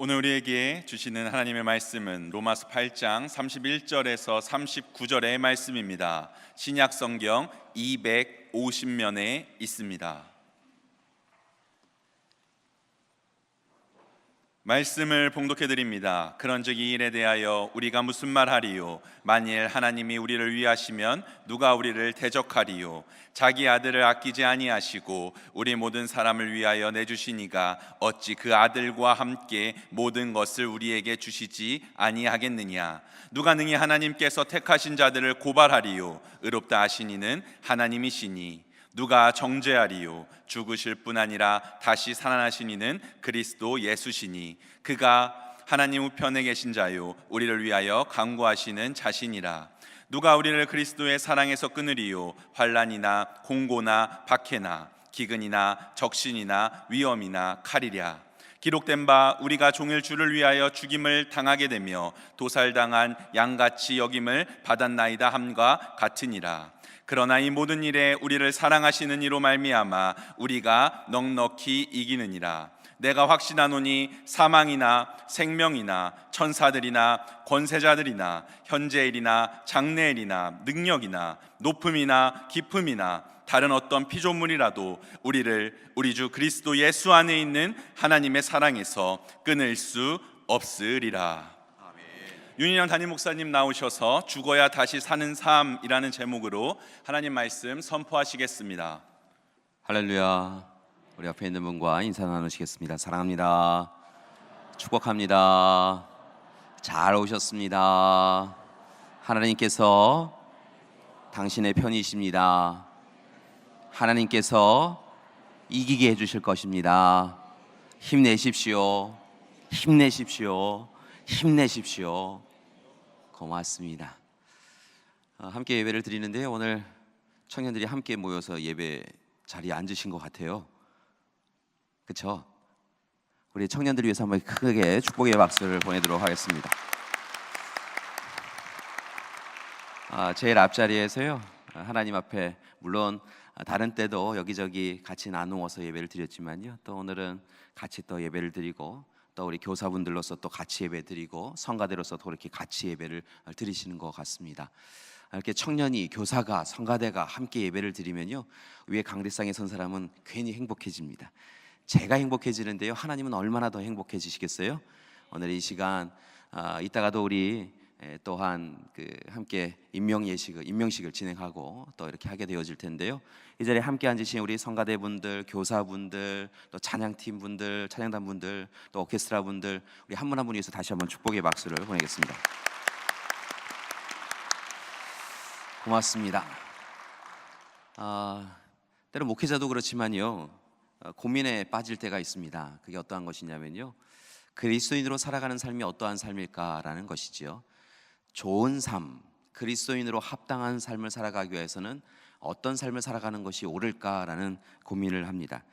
오늘 우리에게 주시는 하나님의 말씀은 로마서 8장 31절에서 39절의 말씀입니다. 신약 성경 250면에 있습니다. 말씀을 봉독해 드립니다. 그런즉 이 일에 대하여 우리가 무슨 말하리요? 만일 하나님이 우리를 위하시면 누가 우리를 대적하리요? 자기 아들을 아끼지 아니하시고 우리 모든 사람을 위하여 내주시니가 어찌 그 아들과 함께 모든 것을 우리에게 주시지 아니하겠느냐? 누가 능히 하나님께서 택하신 자들을 고발하리요? 의롭다 하시니는 하나님이시니. 누가 정죄하리요? 죽으실 뿐 아니라 다시 살아나신 이는 그리스도 예수시니 그가 하나님 우편에 계신 자요 우리를 위하여 간구하시는 자신이라. 누가 우리를 그리스도의 사랑에서 끊으리요? 환난이나 공고나 박해나 기근이나 적신이나 위험이나 칼이랴. 기록된 바 우리가 종일 주를 위하여 죽임을 당하게 되며 도살당한 양같이 여김을 받았나이다 함과 같으니라. 그러나 이 모든 일에 우리를 사랑하시는 이로 말미암아 우리가 넉넉히 이기느니라. 내가 확신하노니 사망이나 생명이나 천사들이나 권세자들이나 현재일이나 장래일이나 능력이나 높음이나 깊음이나 다른 어떤 피조물이라도 우리를 우리 주 그리스도 예수 안에 있는 하나님의 사랑에서 끊을 수 없으리라. 윤인영 담임 목사님 나오셔서 죽어야 다시 사는 삶이라는 제목으로 하나님 말씀 선포하시겠습니다. 할렐루야. 우리 앞에 있는 분과 인사 나누시겠습니다. 사랑합니다. 축복합니다. 잘 오셨습니다. 하나님께서 당신의 편이십니다. 하나님께서 이기게 해주실 것입니다. 힘내십시오. 힘내십시오. 힘내십시오. 고맙습니다. 함께 예배를 드리는데요, 오늘 청년들이 함께 모여서 예배 자리에 앉으신 것 같아요. 그렇죠? 우리 청년들을 위해서 한번 크게 축복의 박수를 보내도록 하겠습니다. 제일 앞자리에서요, 하나님 앞에 물론 다른 때도 여기저기 같이 나누어서 예배를 드렸지만요, 또 오늘은 같이 또 예배를 드리고 또 우리 교사분들로서 또 같이 예배 드리고 성가대로서 또 그렇게 같이 예배를 드리시는 것 같습니다. 이렇게 청년이, 교사가, 성가대가 함께 예배를 드리면요, 위에 강대상에 선 사람은 괜히 행복해집니다. 제가 행복해지는데요, 하나님은 얼마나 더 행복해지시겠어요? 오늘 이 시간 이따가도 우리 또한 함께 임명식을 진행하고 또 이렇게 하게 되어질 텐데요, 이 자리에 함께 앉으신 우리 성가대분들, 교사분들, 또 찬양팀분들, 찬양단분들, 또 오케스트라분들, 우리 한 분 한 분 위해서 다시 한번 축복의 박수를 보내겠습니다. 고맙습니다. 때로 목회자도 그렇지만요, 고민에 빠질 때가 있습니다. 그게 어떠한 것이냐면요, 그리스도인으로 살아가는 삶이 어떠한 삶일까라는 것이지요. 좋은 삶, 그리스도인으로 합당한 삶을 살아가기 위해서는 어떤 삶을 살아가는 것이 옳을까라는 고민을 합니다.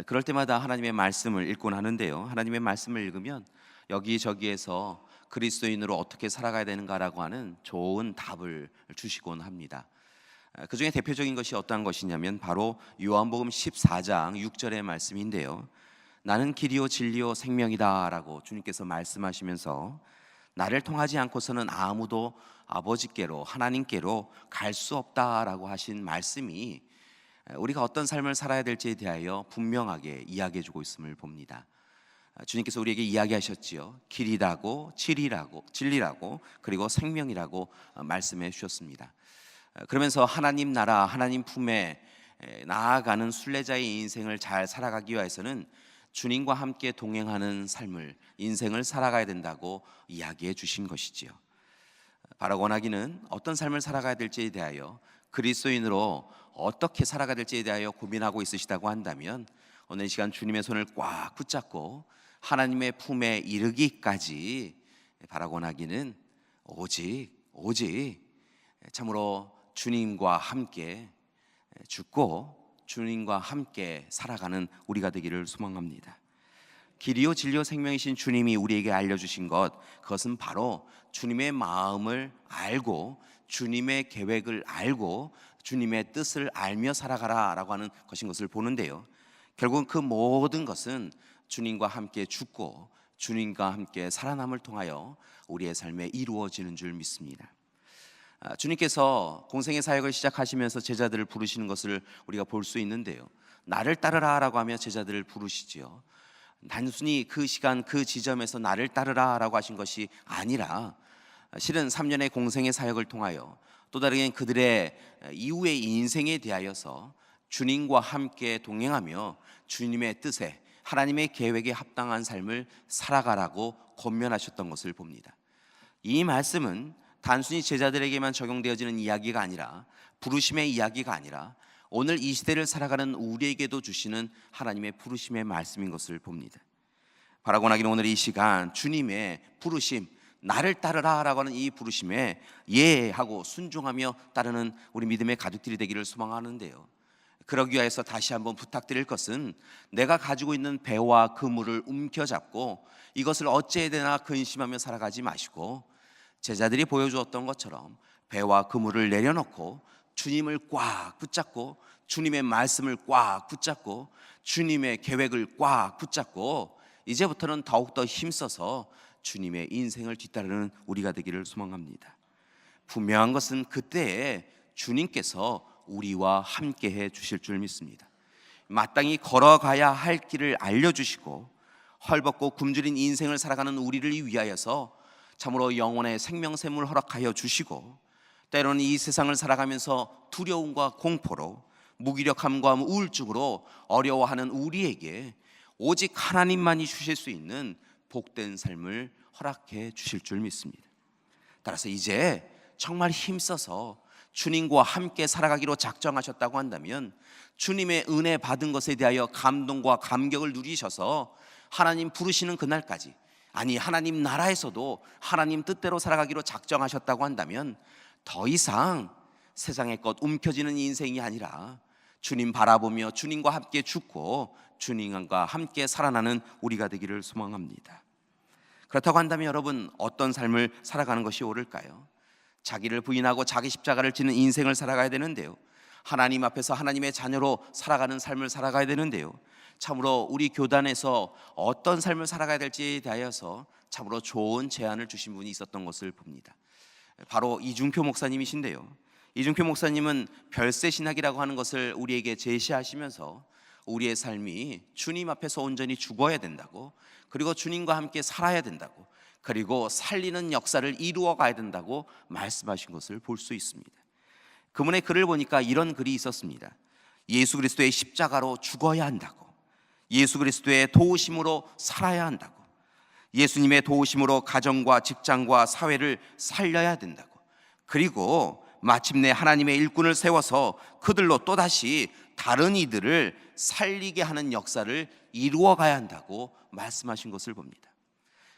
그럴 때마다 하나님의 말씀을 읽곤 하는데요, 하나님의 말씀을 읽으면 여기저기에서 그리스도인으로 어떻게 살아가야 되는가라고 하는 좋은 답을 주시곤 합니다. 그 중에 대표적인 것이 어떠한 것이냐면 바로 요한복음 14장 6절의 말씀인데요, 나는 길이요 진리요 생명이다 라고 주님께서 말씀하시면서 나를 통하지 않고서는 아무도 아버지께로, 하나님께로 갈 수 없다라고 하신 말씀이 우리가 어떤 삶을 살아야 될지에 대하여 분명하게 이야기해 주고 있음을 봅니다. 주님께서 우리에게 이야기하셨지요. 길이라고, 진리라고, 그리고 생명이라고 말씀해 주셨습니다. 그러면서 하나님 나라, 하나님 품에 나아가는 순례자의 인생을 잘 살아가기 위해서는 주님과 함께 동행하는 삶을, 인생을 살아가야 된다고 이야기해 주신 것이지요. 바로 원하기는 어떤 삶을 살아가야 될지에 대하여, 그리스도인으로 어떻게 살아가야 될지에 대하여 고민하고 있으시다고 한다면 오늘 이 시간 주님의 손을 꽉 붙잡고 하나님의 품에 이르기까지 바라고 하기는 오직 참으로 주님과 함께 죽고 주님과 함께 살아가는 우리가 되기를 소망합니다. 길이요 진리요 생명이신 주님이 우리에게 알려주신 것, 그것은 바로 주님의 마음을 알고 주님의 계획을 알고 주님의 뜻을 알며 살아가라 라고 하는 것인 것을 보는데요, 결국은 그 모든 것은 주님과 함께 죽고 주님과 함께 살아남을 통하여 우리의 삶에 이루어지는 줄 믿습니다. 주님께서 공생의 사역을 시작하시면서 제자들을 부르시는 것을 우리가 볼 수 있는데요, 나를 따르라 라고 하며 제자들을 부르시지요. 단순히 그 시간 그 지점에서 나를 따르라 라고 하신 것이 아니라 실은 3년의 공생의 사역을 통하여 또 다르게 그들의 이후의 인생에 대하여서 주님과 함께 동행하며 주님의 뜻에 하나님의 계획에 합당한 삶을 살아가라고 권면하셨던 것을 봅니다. 이 말씀은 단순히 제자들에게만 적용되어지는 이야기가 아니라, 부르심의 이야기가 아니라 오늘 이 시대를 살아가는 우리에게도 주시는 하나님의 부르심의 말씀인 것을 봅니다. 바라고 나기는 오늘 이 시간 주님의 부르심, 나를 따르라 라고 하는 이 부르심에 예하고 순종하며 따르는 우리 믿음의 가족들이 되기를 소망하는데요, 그러기 위해서 다시 한번 부탁드릴 것은 내가 가지고 있는 배와 그물을 움켜잡고 이것을 어찌해야 되나 근심하며 살아가지 마시고, 제자들이 보여주었던 것처럼 배와 그물을 내려놓고 주님을 꽉 붙잡고 주님의 말씀을 꽉 붙잡고 주님의 계획을 꽉 붙잡고 이제부터는 더욱더 힘써서 주님의 인생을 뒤따르는 우리가 되기를 소망합니다. 분명한 것은 그때에 주님께서 우리와 함께해 주실 줄 믿습니다. 마땅히 걸어가야 할 길을 알려주시고 헐벗고 굶주린 인생을 살아가는 우리를 위하여서 참으로 영혼의 생명샘을 허락하여 주시고, 때로는 이 세상을 살아가면서 두려움과 공포로 무기력함과 우울증으로 어려워하는 우리에게 오직 하나님만이 주실 수 있는 복된 삶을 허락해 주실 줄 믿습니다. 따라서 이제 정말 힘써서 주님과 함께 살아가기로 작정하셨다고 한다면 주님의 은혜 받은 것에 대하여 감동과 감격을 누리셔서 하나님 부르시는 그날까지, 아니 하나님 나라에서도 하나님 뜻대로 살아가기로 작정하셨다고 한다면 더 이상 세상의 것 움켜쥐는 인생이 아니라 주님 바라보며 주님과 함께 죽고 주님과 함께 살아나는 우리가 되기를 소망합니다. 그렇다고 한다면 여러분, 어떤 삶을 살아가는 것이 옳을까요? 자기를 부인하고 자기 십자가를 지는 인생을 살아가야 되는데요, 하나님 앞에서 하나님의 자녀로 살아가는 삶을 살아가야 되는데요, 참으로 우리 교단에서 어떤 삶을 살아가야 될지에 대하여서 참으로 좋은 제안을 주신 분이 있었던 것을 봅니다. 바로 이중표 목사님이신데요, 이중표 목사님은 별세신학이라고 하는 것을 우리에게 제시하시면서 우리의 삶이 주님 앞에서 온전히 죽어야 된다고, 그리고 주님과 함께 살아야 된다고, 그리고 살리는 역사를 이루어 가야 된다고 말씀하신 것을 볼 수 있습니다. 그분의 글을 보니까 이런 글이 있었습니다. 예수 그리스도의 십자가로 죽어야 한다고, 예수 그리스도의 도우심으로 살아야 한다고, 예수님의 도우심으로 가정과 직장과 사회를 살려야 된다고, 그리고 마침내 하나님의 일꾼을 세워서 그들로 또다시 다른 이들을 살리게 하는 역사를 이루어 가야 한다고 말씀하신 것을 봅니다.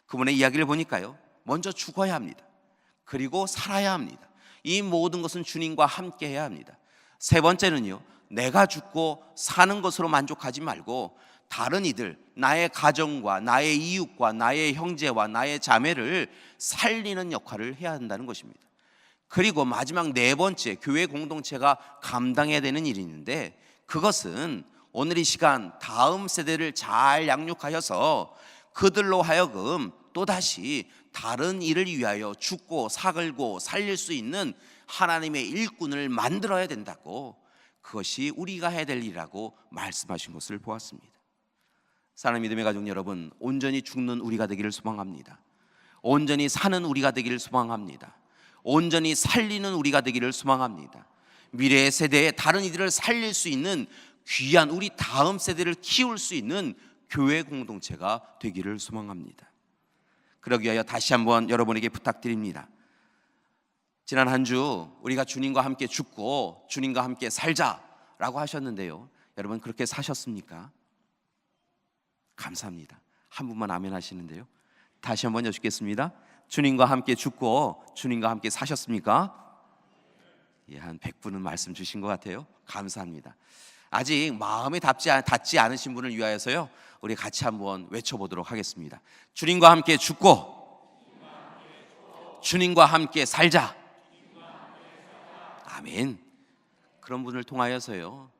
그분의 이야기를 보니까요, 먼저 죽어야 합니다. 그리고 살아야 합니다. 이 모든 것은 주님과 함께 해야 합니다. 세 번째는요, 내가 죽고 사는 것으로 만족하지 말고 다른 이들, 나의 가정과 나의 이웃과 나의 형제와 나의 자매를 살리는 역할을 해야 한다는 것입니다. 그리고 마지막 네 번째, 교회 공동체가 감당해야 되는 일이 있는데, 그것은 오늘 이 시간 다음 세대를 잘 양육하여서 그들로 하여금 또다시 다른 일을 위하여 죽고 사글고 살릴 수 있는 하나님의 일꾼을 만들어야 된다고, 그것이 우리가 해야 될 일이라고 말씀하신 것을 보았습니다. 사랑하는 믿음의 가족 여러분, 온전히 죽는 우리가 되기를 소망합니다. 온전히 사는 우리가 되기를 소망합니다. 온전히 살리는 우리가 되기를 소망합니다. 미래의 세대에 다른 이들을 살릴 수 있는 귀한 우리 다음 세대를 키울 수 있는 교회 공동체가 되기를 소망합니다. 그러기 위하여 다시 한번 여러분에게 부탁드립니다. 지난 한 주 우리가 주님과 함께 죽고 주님과 함께 살자라고 하셨는데요, 여러분 그렇게 사셨습니까? 감사합니다. 한 분만 아멘 하시는데요, 다시 한번 여쭙겠습니다. 주님과 함께 죽고 주님과 함께 사셨습니까? 예, 한 100분은 말씀 주신 것 같아요. 감사합니다. 아직 마음에 닿지 않으신 분을 위하여서요, 우리 같이 한번 외쳐보도록 하겠습니다. 주님과 함께 죽고 주님과 함께 살자. 아멘. 그런 분을 통하여서요,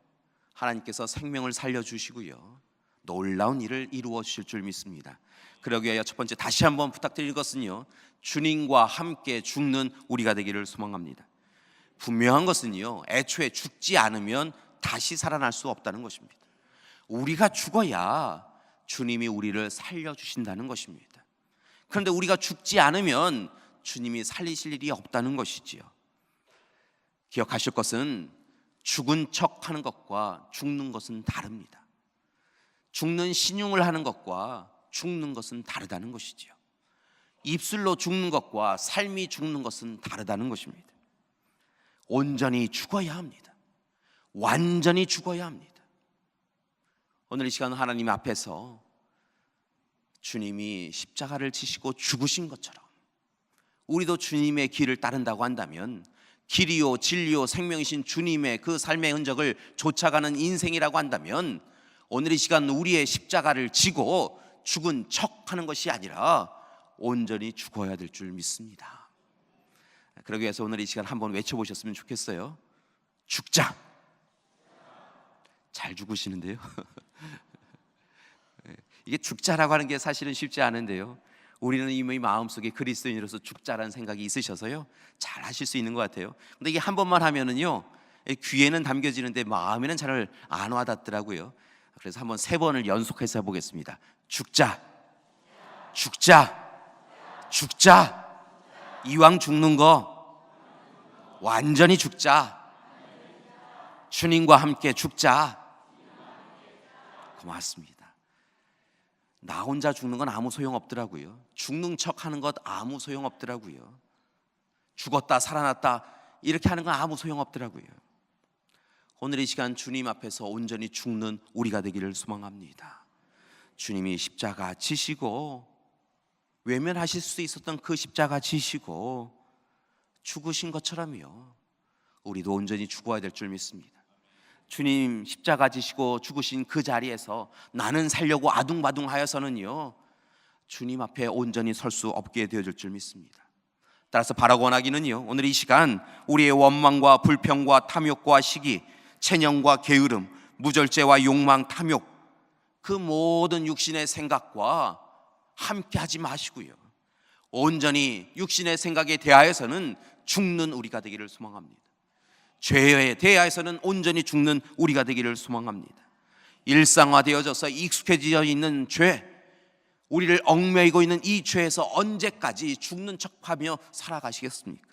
하나님께서 생명을 살려주시고요, 놀라운 일을 이루어 주실 줄 믿습니다. 그러기 위하여 첫 번째 다시 한번 부탁드릴 것은요, 주님과 함께 죽는 우리가 되기를 소망합니다. 분명한 것은요, 애초에 죽지 않으면 다시 살아날 수 없다는 것입니다. 우리가 죽어야 주님이 우리를 살려주신다는 것입니다. 그런데 우리가 죽지 않으면 주님이 살리실 일이 없다는 것이지요. 기억하실 것은 죽은 척하는 것과 죽는 것은 다릅니다. 죽는 신용을 하는 것과 죽는 것은 다르다는 것이지요. 입술로 죽는 것과 삶이 죽는 것은 다르다는 것입니다. 온전히 죽어야 합니다. 완전히 죽어야 합니다. 오늘 이 시간 하나님 앞에서 주님이 십자가를 지시고 죽으신 것처럼 우리도 주님의 길을 따른다고 한다면, 길이요 진리요 생명이신 주님의 그 삶의 흔적을 쫓아가는 인생이라고 한다면, 오늘 이 시간 우리의 십자가를 지고 죽은 척하는 것이 아니라 온전히 죽어야 될 줄 믿습니다. 그러기 위해서 오늘 이 시간 한번 외쳐보셨으면 좋겠어요. 죽자. 잘 죽으시는데요. 이게 죽자라고 하는 게 사실은 쉽지 않은데요, 우리는 이미 마음속에 그리스도인으로서 죽자라는 생각이 있으셔서요, 잘 하실 수 있는 것 같아요. 근데 이게 한 번만 하면은요, 귀에는 담겨지는데 마음에는 잘 안 와닿더라고요. 그래서 한번 3번을 연속해서 해보겠습니다. 죽자, 죽자, 죽자. 이왕 죽는 거 완전히 죽자. 주님과 함께 죽자. 고맙습니다. 나 혼자 죽는 건 아무 소용없더라고요. 죽는 척 하는 것 아무 소용없더라고요. 죽었다 살아났다 이렇게 하는 건 아무 소용없더라고요. 오늘 이 시간 주님 앞에서 온전히 죽는 우리가 되기를 소망합니다. 주님이 십자가 지시고 외면하실 수 있었던 그 십자가 지시고 죽으신 것처럼요, 우리도 온전히 죽어야 될 줄 믿습니다. 주님 십자가 지시고 죽으신 그 자리에서 나는 살려고 아둥바둥하여서는요, 주님 앞에 온전히 설 수 없게 되어질 줄 믿습니다. 따라서 바라고 원하기는요, 오늘 이 시간 우리의 원망과 불평과 탐욕과 시기, 체념과 게으름, 무절제와 욕망, 탐욕, 그 모든 육신의 생각과 함께 하지 마시고요, 온전히 육신의 생각에 대하여서는 죽는 우리가 되기를 소망합니다. 죄에 대하여서는 온전히 죽는 우리가 되기를 소망합니다. 일상화되어져서 익숙해져 있는 죄, 우리를 얽매이고 있는 이 죄에서 언제까지 죽는 척하며 살아가시겠습니까?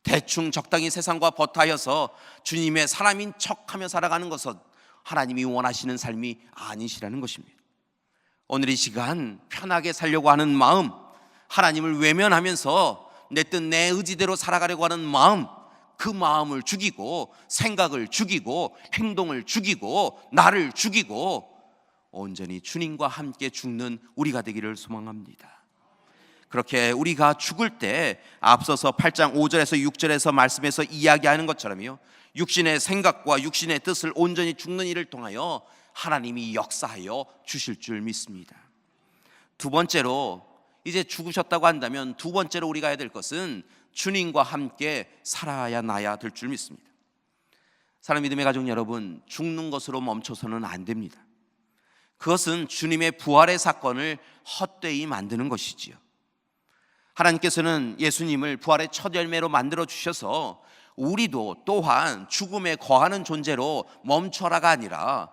대충 적당히 세상과 버타여서 주님의 사람인 척하며 살아가는 것은 하나님이 원하시는 삶이 아니시라는 것입니다. 오늘 이 시간 편하게 살려고 하는 마음, 하나님을 외면하면서 내 뜻 내 의지대로 살아가려고 하는 마음, 그 마음을 죽이고 생각을 죽이고 행동을 죽이고 나를 죽이고 온전히 주님과 함께 죽는 우리가 되기를 소망합니다. 그렇게 우리가 죽을 때 앞서서 8장 5절에서 6절에서 말씀에서 이야기하는 것처럼요, 육신의 생각과 육신의 뜻을 온전히 죽는 일을 통하여 하나님이 역사하여 주실 줄 믿습니다. 두 번째로, 이제 죽으셨다고 한다면 두 번째로 우리가 해야 될 것은 주님과 함께 살아야 나야 될 줄 믿습니다. 사랑 믿음의 가족 여러분, 죽는 것으로 멈춰서는 안 됩니다. 그것은 주님의 부활의 사건을 헛되이 만드는 것이지요. 하나님께서는 예수님을 부활의 첫 열매로 만들어 주셔서 우리도 또한 죽음에 거하는 존재로 멈춰라가 아니라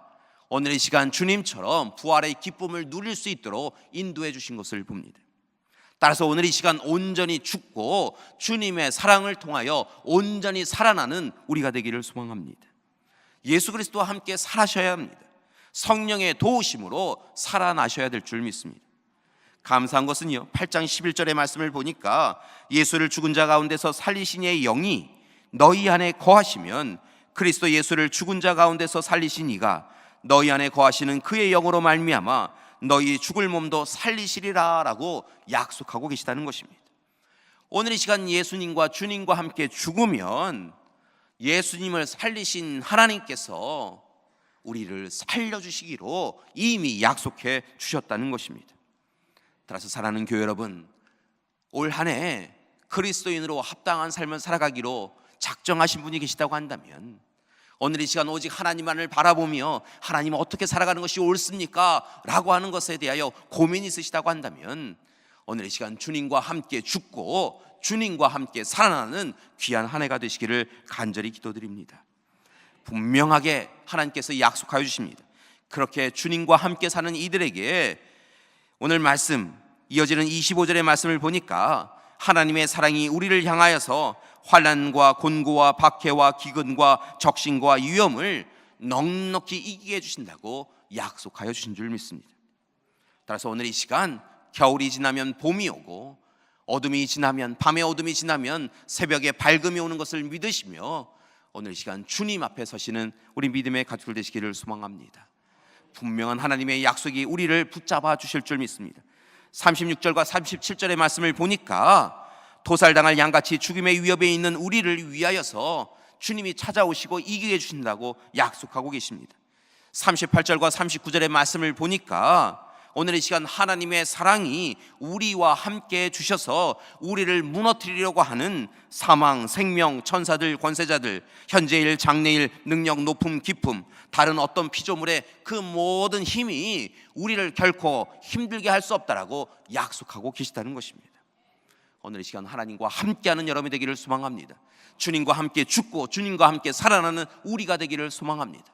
오늘 이 시간 주님처럼 부활의 기쁨을 누릴 수 있도록 인도해 주신 것을 봅니다. 따라서 오늘 이 시간 온전히 죽고 주님의 사랑을 통하여 온전히 살아나는 우리가 되기를 소망합니다. 예수 그리스도와 함께 살아셔야 합니다. 성령의 도우심으로 살아나셔야 될 줄 믿습니다. 감사한 것은요, 8장 11절의 말씀을 보니까 예수를 죽은 자 가운데서 살리신 이의 영이 너희 안에 거하시면 그리스도 예수를 죽은 자 가운데서 살리신 이가 너희 안에 거하시는 그의 영으로 말미암아 너희 죽을 몸도 살리시리라 라고 약속하고 계시다는 것입니다. 오늘 이 시간 예수님과 주님과 함께 죽으면 예수님을 살리신 하나님께서 우리를 살려주시기로 이미 약속해 주셨다는 것입니다. 따라서 사랑하는 교회 여러분, 올 한 해 그리스도인으로 합당한 삶을 살아가기로 작정하신 분이 계시다고 한다면 오늘 이 시간 오직 하나님만을 바라보며 하나님 어떻게 살아가는 것이 옳습니까? 라고 하는 것에 대하여 고민이 있으시다고 한다면 오늘 이 시간 주님과 함께 죽고 주님과 함께 살아나는 귀한 한 해가 되시기를 간절히 기도드립니다. 분명하게 하나님께서 약속하여 주십니다. 그렇게 주님과 함께 사는 이들에게 오늘 말씀 이어지는 25절의 말씀을 보니까 하나님의 사랑이 우리를 향하여서 환난과 곤고와 박해와 기근과 적신과 위험을 넉넉히 이기게 해주신다고 약속하여 주신 줄 믿습니다. 따라서 오늘 이 시간 겨울이 지나면 봄이 오고 어둠이 지나면 밤의 어둠이 지나면 새벽에 밝음이 오는 것을 믿으시며 오늘 이 시간 주님 앞에 서시는 우리 믿음의 가족들 되시기를 소망합니다. 분명한 하나님의 약속이 우리를 붙잡아 주실 줄 믿습니다. 36절과 37절의 말씀을 보니까 도살당할 양같이 죽음의 위협에 있는 우리를 위하여서 주님이 찾아오시고 이기게 해주신다고 약속하고 계십니다. 38절과 39절의 말씀을 보니까 오늘 이 시간 하나님의 사랑이 우리와 함께 주셔서 우리를 무너뜨리려고 하는 사망, 생명, 천사들, 권세자들, 현재일, 장래일, 능력, 높음, 깊음, 다른 어떤 피조물의 그 모든 힘이 우리를 결코 힘들게 할 수 없다라고 약속하고 계시다는 것입니다. 오늘 이 시간 하나님과 함께하는 여러분이 되기를 소망합니다. 주님과 함께 죽고 주님과 함께 살아나는 우리가 되기를 소망합니다.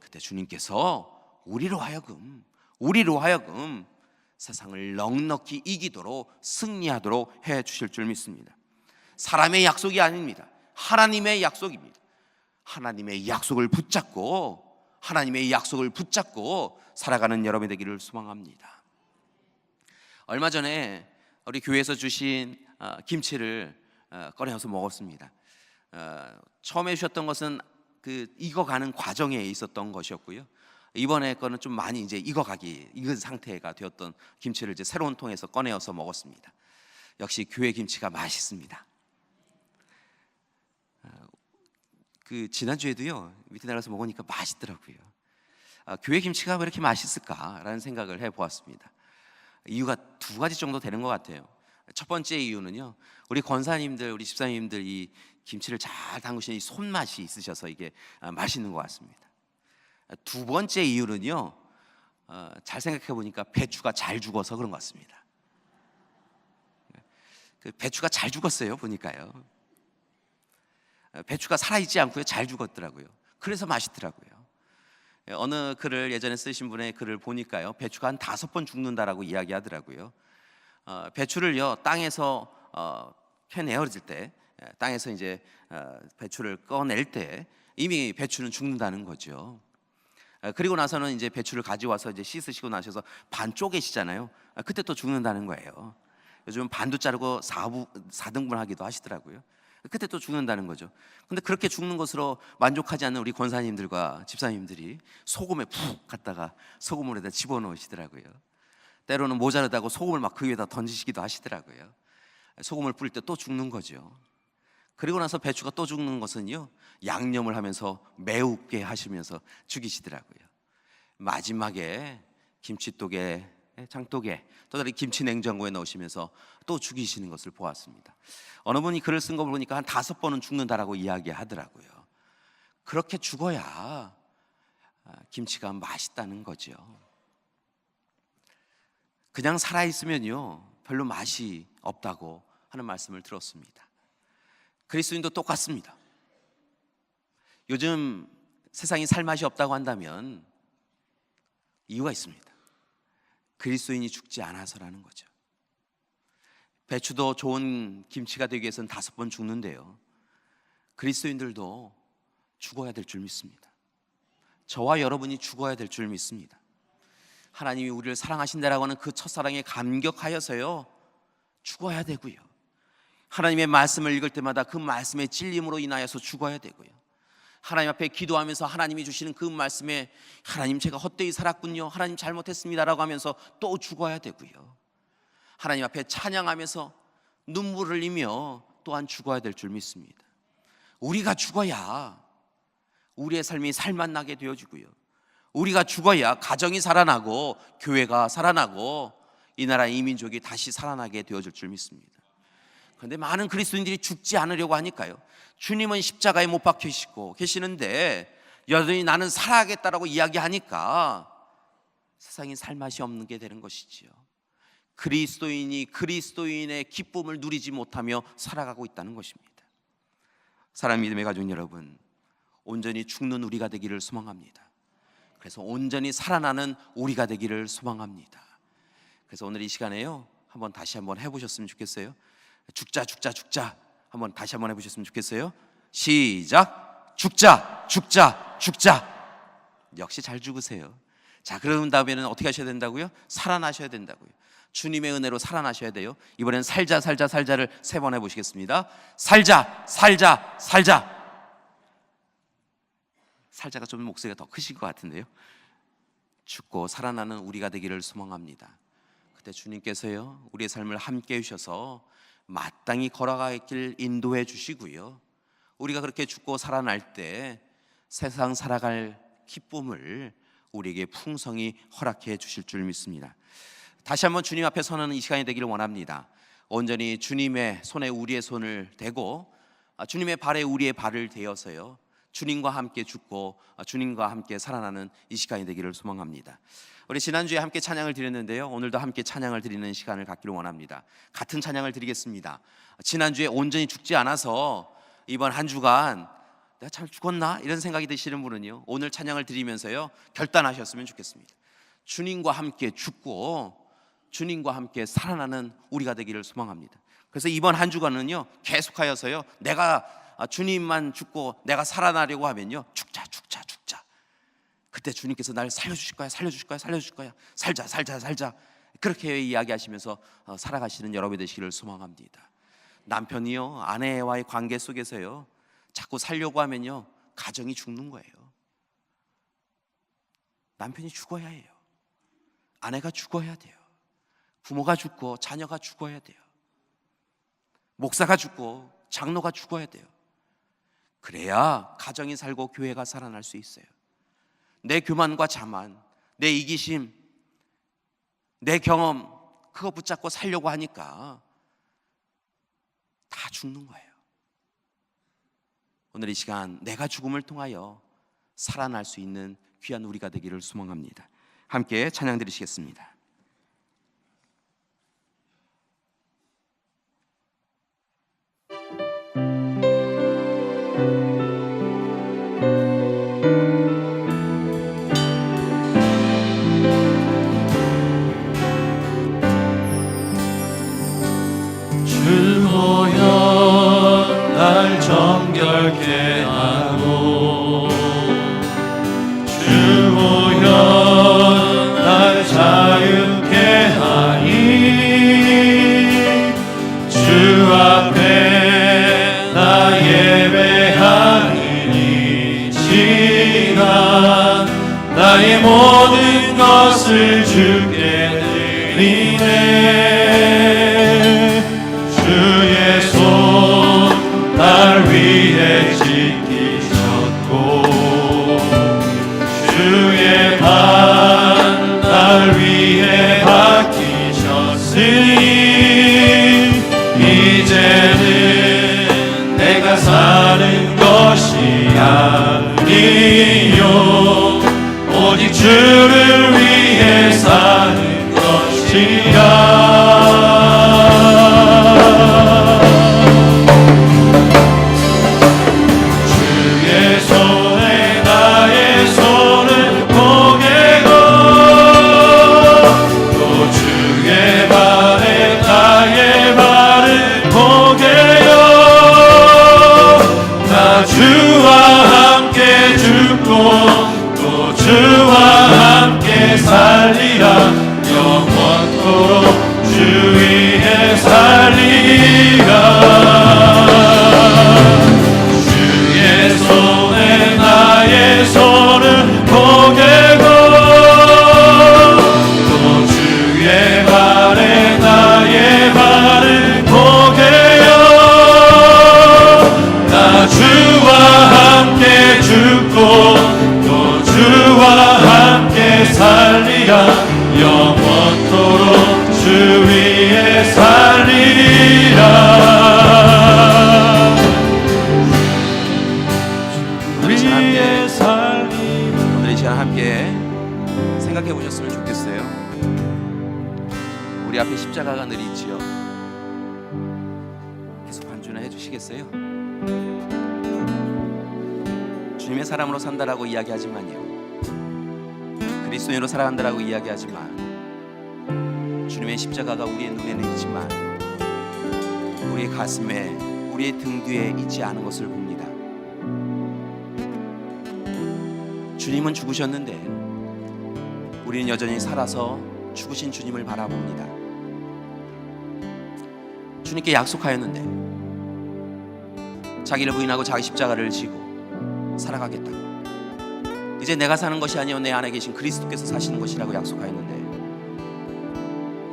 그때 주님께서 우리로 하여금 세상을 넉넉히 이기도록 승리하도록 해 주실 줄 믿습니다. 사람의 약속이 아닙니다. 하나님의 약속입니다. 하나님의 약속을 붙잡고 살아가는 여러분이 되기를 소망합니다. 얼마 전에 우리 교회에서 주신 김치를 꺼내서 먹었습니다. 처음에 주셨던 것은 그 익어가는 과정에 있었던 것이었고요. 이번에 거는 좀 많이 이제 익은 상태가 되었던 김치를 이제 새로운 통에서 꺼내어서 먹었습니다. 역시 교회 김치가 맛있습니다. 그 지난주에도요 밑에 나가서 먹으니까 맛있더라고요. 교회 김치가 왜 이렇게 맛있을까라는 생각을 해보았습니다. 이유가 두 가지 정도 되는 것 같아요. 첫 번째 이유는요, 우리 권사님들, 우리 집사님들 이 김치를 잘 담그시는 이 손맛이 있으셔서 이게 맛있는 것 같습니다. 두 번째 이유는요, 잘 생각해 보니까 배추가 잘 죽어서 그런 것 같습니다. 그 배추가 잘 죽었어요 보니까요. 배추가 살아있지 않고요, 잘 죽었더라고요. 그래서 맛있더라고요. 어느 글을 예전에 쓰신 분의 글을 보니까요, 배추가 한 5번 죽는다라고 이야기하더라고요. 배추를요 땅에서 캐내어질 때, 땅에서 이제 배추를 꺼낼 때 이미 배추는 죽는다는 거죠. 그리고 나서는 이제 배추를 가져와서 이제 씻으시고 나셔서 반 쪼개시잖아요. 그때 또 죽는다는 거예요. 요즘 반도 자르고 4등분 하기도 하시더라고요. 그때 또 죽는다는 거죠. 근데 그렇게 죽는 것으로 만족하지 않는 우리 권사님들과 집사님들이 소금에 푹 갖다가 소금물에다 집어넣으시더라고요. 때로는 모자르다고 소금을 막 그 위에다 던지시기도 하시더라고요. 소금을 뿌릴 때 또 죽는 거죠. 그리고 나서 배추가 또 죽는 것은요, 양념을 하면서 매우게 하시면서 죽이시더라고요. 마지막에 김치독에, 장독에, 또 다른 김치 냉장고에 넣으시면서 또 죽이시는 것을 보았습니다. 어느 분이 글을 쓴 거 보니까 한 5번은 죽는다라고 이야기하더라고요. 그렇게 죽어야 김치가 맛있다는 거죠. 그냥 살아있으면요 별로 맛이 없다고 하는 말씀을 들었습니다. 그리스도인도 똑같습니다. 요즘 세상이 살맛이 없다고 한다면 이유가 있습니다. 그리스도인이 죽지 않아서라는 거죠. 배추도 좋은 김치가 되기 위해서는 5번 죽는데요, 그리스도인들도 죽어야 될 줄 믿습니다. 저와 여러분이 죽어야 될 줄 믿습니다. 하나님이 우리를 사랑하신다라고 하는 그 첫사랑에 감격하여서요 죽어야 되고요, 하나님의 말씀을 읽을 때마다 그 말씀의 찔림으로 인하여서 죽어야 되고요, 하나님 앞에 기도하면서 하나님이 주시는 그 말씀에 하나님 제가 헛되이 살았군요, 하나님 잘못했습니다라고 하면서 또 죽어야 되고요, 하나님 앞에 찬양하면서 눈물을 흘리며 또한 죽어야 될 줄 믿습니다. 우리가 죽어야 우리의 삶이 살맛나게 되어지고요, 우리가 죽어야 가정이 살아나고 교회가 살아나고 이 나라 이 민족이 다시 살아나게 되어질 줄 믿습니다. 그런데 많은 그리스도인들이 죽지 않으려고 하니까요, 주님은 십자가에 못 박히시고 계시는데 여전히 나는 살아야겠다라고 이야기하니까 세상에 살맛이 없는 게 되는 것이지요. 그리스도인이 그리스도인의 기쁨을 누리지 못하며 살아가고 있다는 것입니다. 사랑하는 믿음의 가족 여러분, 온전히 죽는 우리가 되기를 소망합니다. 그래서 온전히 살아나는 우리가 되기를 소망합니다. 그래서 오늘 이 시간에요, 다시 한번 해보셨으면 좋겠어요. 죽자 죽자 죽자, 다시 한번 해보셨으면 좋겠어요. 시작. 죽자 죽자 죽자. 역시 잘 죽으세요. 자, 그런 다음에는 어떻게 하셔야 된다고요? 살아나셔야 된다고요. 주님의 은혜로 살아나셔야 돼요. 이번엔 살자 살자 살자를 3번 해보시겠습니다. 살자 살자 살자. 살자가 좀 목소리가 더 크신 것 같은데요. 죽고 살아나는 우리가 되기를 소망합니다. 그때 주님께서요, 우리의 삶을 함께 해주셔서 마땅히 걸어갈 길 인도해 주시고요, 우리가 그렇게 죽고 살아날 때 세상 살아갈 기쁨을 우리에게 풍성히 허락해 주실 줄 믿습니다. 다시 한번 주님 앞에 서는 이 시간이 되기를 원합니다. 온전히 주님의 손에 우리의 손을 대고 주님의 발에 우리의 발을 대어서요, 주님과 함께 죽고 주님과 함께 살아나는 이 시간이 되기를 소망합니다. 우리 지난주에 함께 찬양을 드렸는데요, 오늘도 함께 찬양을 드리는 시간을 갖기를 원합니다. 같은 찬양을 드리겠습니다. 지난주에 온전히 죽지 않아서 이번 한 주간 내가 잘 죽었나? 이런 생각이 드시는 분은요, 오늘 찬양을 드리면서요 결단하셨으면 좋겠습니다. 주님과 함께 죽고 주님과 함께 살아나는 우리가 되기를 소망합니다. 그래서 이번 한 주간은요 계속하여서요, 내가 주님만 죽고 내가 살아나려고 하면요, 죽자 죽자 죽자. 그때 주님께서 날 살려주실 거야 살려주실 거야 살려주실 거야. 살자 살자 살자. 그렇게 이야기하시면서 살아가시는 여러분이 되시기를 소망합니다. 남편이요, 아내와의 관계 속에서요 자꾸 살려고 하면요 가정이 죽는 거예요. 남편이 죽어야 해요. 아내가 죽어야 돼요. 부모가 죽고 자녀가 죽어야 돼요. 목사가 죽고 장로가 죽어야 돼요. 그래야 가정이 살고 교회가 살아날 수 있어요. 내 교만과 자만, 내 이기심, 내 경험, 그거 붙잡고 살려고 하니까 다 죽는 거예요. 오늘 이 시간 내가 죽음을 통하여 살아날 수 있는 귀한 우리가 되기를 소망합니다. 함께 찬양 드리시겠습니다. 주보여 날 정결케 하고 주보여 날 자유케 하니 주 앞에 나 예배하는 이 시간 나의 모든 것을 주께 드리네. 주의 손 날 위해 지키셨고 주의 발 날 위해 박히셨으니 이제는 내가 사는 것이 아니요 오직 주를 위해 사는 것이야. 또 주와 함께 살리라 영원토록 주 위에 살리라. 주의 손에 나의 손을 포개고 또 주의 발에 나의 발을 포개요. 나 주와 함께 죽고 주와 함께 살리라 영원토록 주 위에 살리라. 우리 앞에 십자가가 늘 있지요. 계속 반주나 해주시겠어요? 주님의 사람으로 산다라고 이야기하지만요, 그리스도인으로 살아간다라고 이야기하지만 주님의 십자가가 우리의 눈에는 있지만 우리의 가슴에, 우리의 등 뒤에 있지 않은 것을 봅니다. 주님은 죽으셨는데 우리는 여전히 살아서 죽으신 주님을 바라봅니다. 주님께 약속하였는데 자기를 부인하고 자기 십자가를 지고 살아가겠다. 이제 내가 사는 것이 아니요 내 안에 계신 그리스도께서 사시는 것이라고 약속하였는데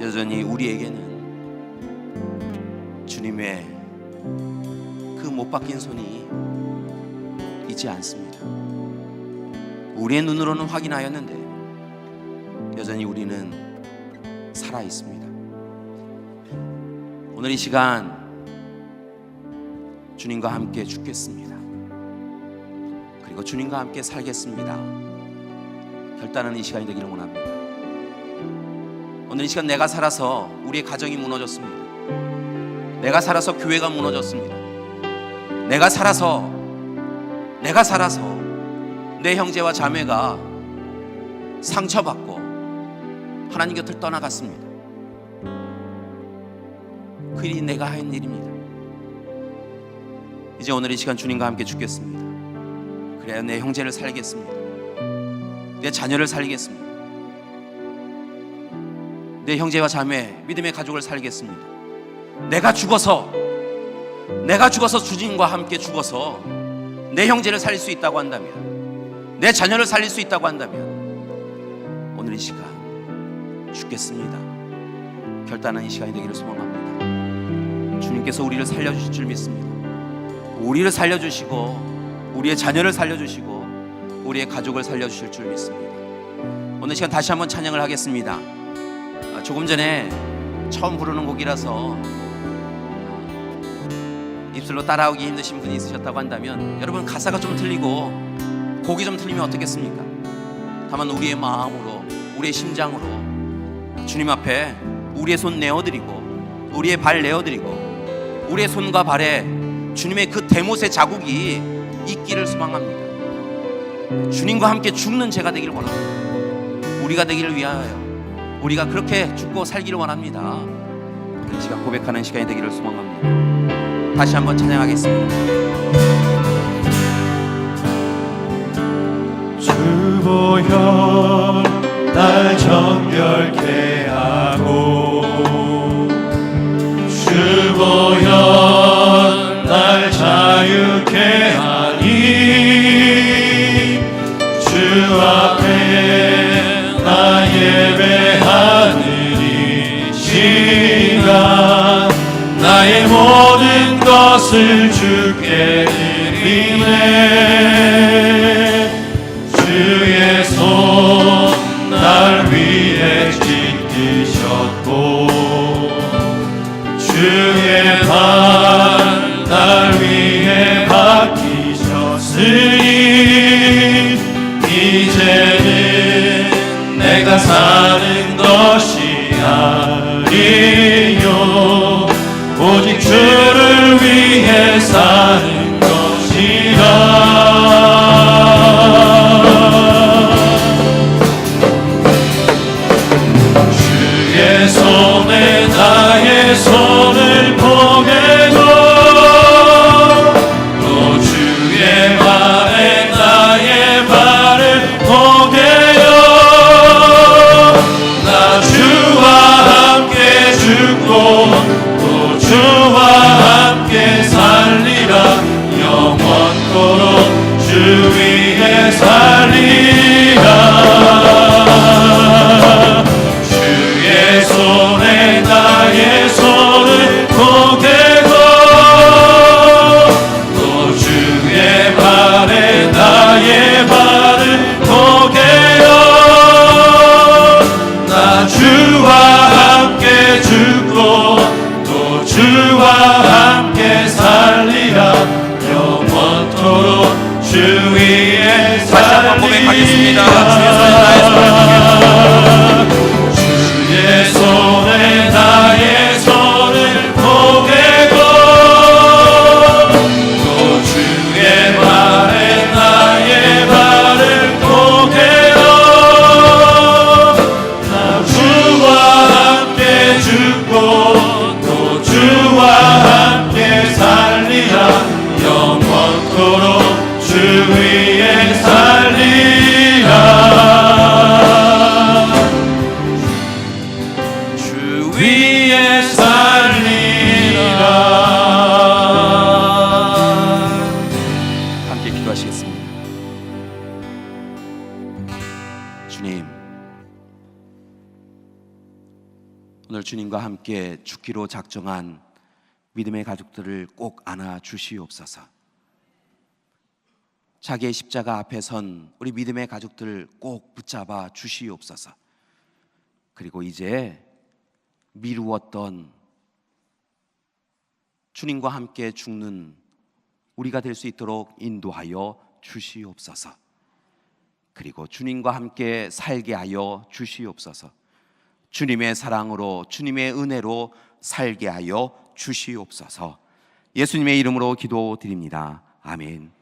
여전히 우리에게는 주님의 그 못 박힌 손이 있지 않습니다. 우리의 눈으로는 확인하였는데 여전히 우리는 살아 있습니다. 오늘 이 시간 주님과 함께 죽겠습니다. 그리고 주님과 함께 살겠습니다. 결단하는 이 시간이 되기를 원합니다. 오늘 이 시간 내가 살아서 우리의 가정이 무너졌습니다. 내가 살아서 교회가 무너졌습니다. 내가 살아서 내 형제와 자매가 상처받고 하나님 곁을 떠나갔습니다. 그 일이 내가 한 일입니다. 이제 오늘 이 시간 주님과 함께 죽겠습니다. 그래야 내 형제를 살리겠습니다. 내 자녀를 살리겠습니다. 내 형제와 자매, 믿음의 가족을 살리겠습니다. 내가 죽어서 주님과 함께 죽어서 내 형제를 살릴 수 있다고 한다면, 내 자녀를 살릴 수 있다고 한다면 오늘 이 시간 죽겠습니다. 결단하는 이 시간이 되기를 소망합니다. 주님께서 우리를 살려주실 줄 믿습니다. 우리를 살려주시고 우리의 자녀를 살려주시고 우리의 가족을 살려주실 줄 믿습니다. 오늘 시간 다시 한번 찬양을 하겠습니다. 조금 전에 처음 부르는 곡이라서 입술로 따라오기 힘드신 분이 있으셨다고 한다면 여러분 가사가 좀 틀리고 곡이 좀 틀리면 어떻겠습니까? 다만 우리의 마음으로, 우리의 심장으로 주님 앞에 우리의 손 내어드리고 우리의 발 내어드리고 우리의 손과 발에 주님의 그 대못의 자국이 있기를 소망합니다. 주님과 함께 죽는 제가 되기를 원합니다. 우리가 되기를 위하여 우리가 그렇게 죽고 살기를 원합니다. 이 시간 고백하는 시간이 되기를 소망합니다. 다시 한번 찬양하겠습니다. 주보혈 날 정결케 하고 주보혈 날 자유케 하니 주 앞에 나 예배하는 이 시간 나의 모든 것을 주께 드리네. 주의 손 날 위해 찢기셨고 주의 발 날 위해 박히셨으니 이제는 내가 사는 것이 아니요 오직 주를 위해 사는 것이라. 주의 손에 나의 손을 포개고 또 주의 발에 나의 발을 포개요. 위해 살리라. 함께 기도하시겠습니다. 주님, 오늘 주님과 함께 죽기로 작정한 믿음의 가족들을 꼭 안아 주시옵소서. 자기의 십자가 앞에 선 우리 믿음의 가족들을 꼭 붙잡아 주시옵소서. 그리고 이제 미루었던 주님과 함께 죽는 우리가 될 수 있도록 인도하여 주시옵소서. 그리고 주님과 함께 살게 하여 주시옵소서. 주님의 사랑으로, 주님의 은혜로 살게 하여 주시옵소서. 예수님의 이름으로 기도드립니다. 아멘.